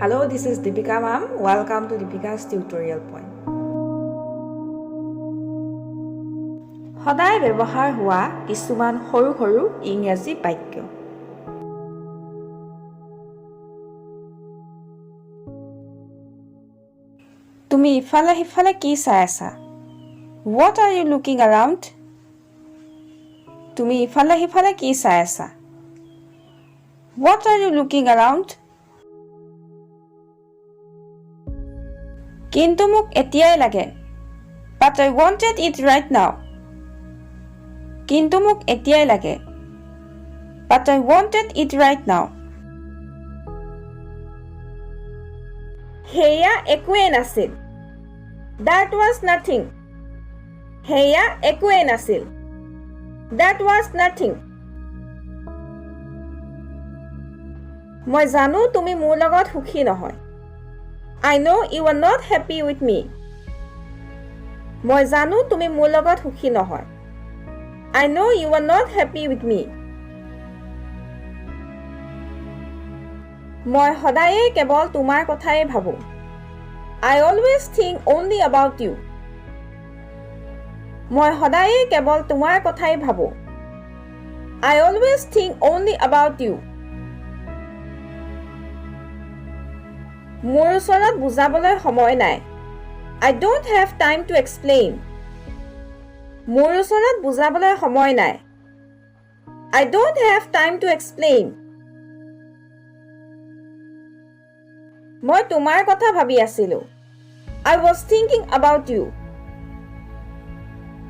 Hello, this is Deepika ma'am. Welcome to Deepika's tutorial point. সদায় ব্যৱহাৰ হোৱা কিছুমান সৰু সৰু ইংৰাজী বাক্য। তুমি ইফালে সিফালে কি চাই আছা? What are you looking around? তুমি ইফালে সিফালে কি চাই আছা? What are you looking around? কিন্তু মোক এতিয়াই লাগে। But I wanted it right now. কিন্তু মোক এতিয়াই লাগে। But I wanted it right now. হেয়া একোৱে নাছিল। That was nothing. হেয়া একোৱে নাছিল। That was nothing. মই জানো তুমি মোৰ লগত সুখী নহয়। I know you are not happy with me. মই জানো তুমি মোৰ লগত সুখী নহয়। I know you are not happy with me. মই সদায়ে কেৱল তোমাৰ কথাই ভাবো। I always think only about you. মই সদায়ে কেৱল তোমাৰ কথাই ভাবো। I always think only about you. মোৰ ওচৰত বুজাবলৈ সময় নাই। I don't have time to explain. মোৰ ওচৰত বুজাবলৈ সময় নাই। I don't have time to explain. মই তোমাৰ কথা ভাবি আছিলো। I was thinking about you.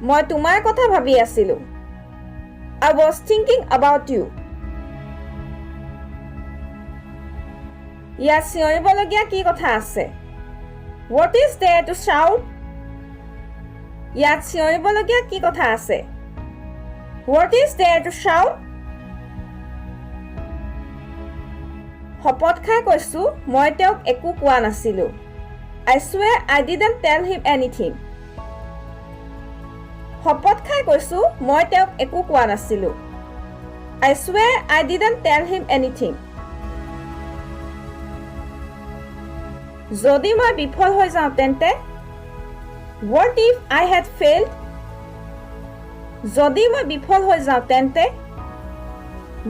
মই তোমাৰ কথা ভাবি আছিলো। I was thinking about you. ইয়াত চিঞৰিবলগীয়া কি কথা আছে? What is there to shout? ইয়াত চিঞৰিবলগীয়া কি কথা আছে? What is there to shout? শপত খাই কৈছো মই তেওঁক একো কোৱা নাছিলো। I swear I didn't tell him anything. শপত খাই কৈছো মই তেওঁক একো কোৱা নাছিলো। I swear I didn't tell him anything. যদি মই বিফল হৈ যাওঁ তেন্তে? What if I had failed? যদি মই বিফল হৈ যাওঁ তেন্তে?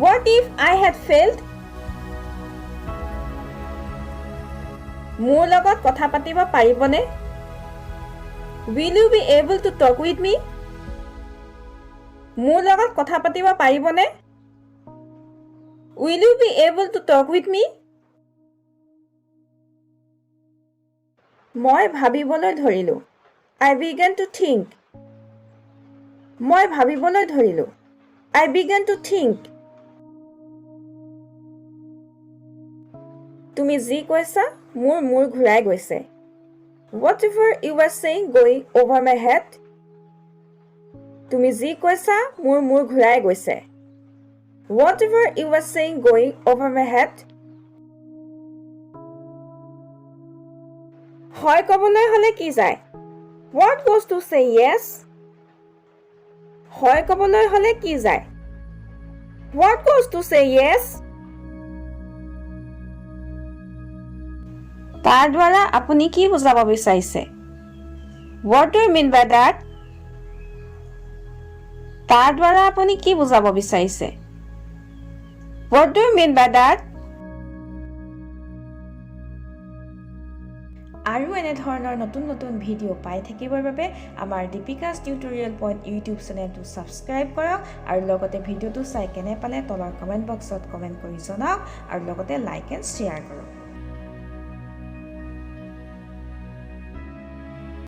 What if I had failed? মোৰ লগত কথা পাতিব পাৰিবনে? Will you be able to talk with me? মোৰ লগত কথা পাতিব পাৰিবনে? Will you be able to talk with me? মই ভাবিবলৈ ধৰিলো। I began to think. মই ভাবিবলৈ ধৰিলো। I began to think. তুমি যি কৈছা মোৰ মূৰ ঘূৰাই গৈছে। Whatever you were saying going over my head. তুমি যি কৈছা মোৰ মূৰ ঘূৰাই গৈছে। Whatever you were saying going over my head. হয় ক'বলৈ হ'লে কি যায়? What goes to say yes? হয় ক'বলৈ হ'লে কি যায়? What goes to say yes? তাৰ দ্বাৰা আপুনি কি বুজাব বিচাৰিছে? What do you mean by that? তাৰ দ্বাৰা আপুনি কি বুজাব বিচাৰিছে? What do you mean by that? আৰু এনে ধৰণৰ নতুন নতুন ভিডিঅ' পাই থাকিবৰ বাবে আমাৰ দীপিকাছ টিউটৰিয়েল পইণ্ট ইউটিউব চেনেলটো ছাবস্ক্ৰাইব কৰক আৰু লগতে ভিডিঅ'টো চাই কেনে পালে তলৰ কমেণ্ট বক্সত কমেণ্ট কৰি জনাওক আৰু লগতে লাইক এণ্ড শ্বেয়াৰ কৰক।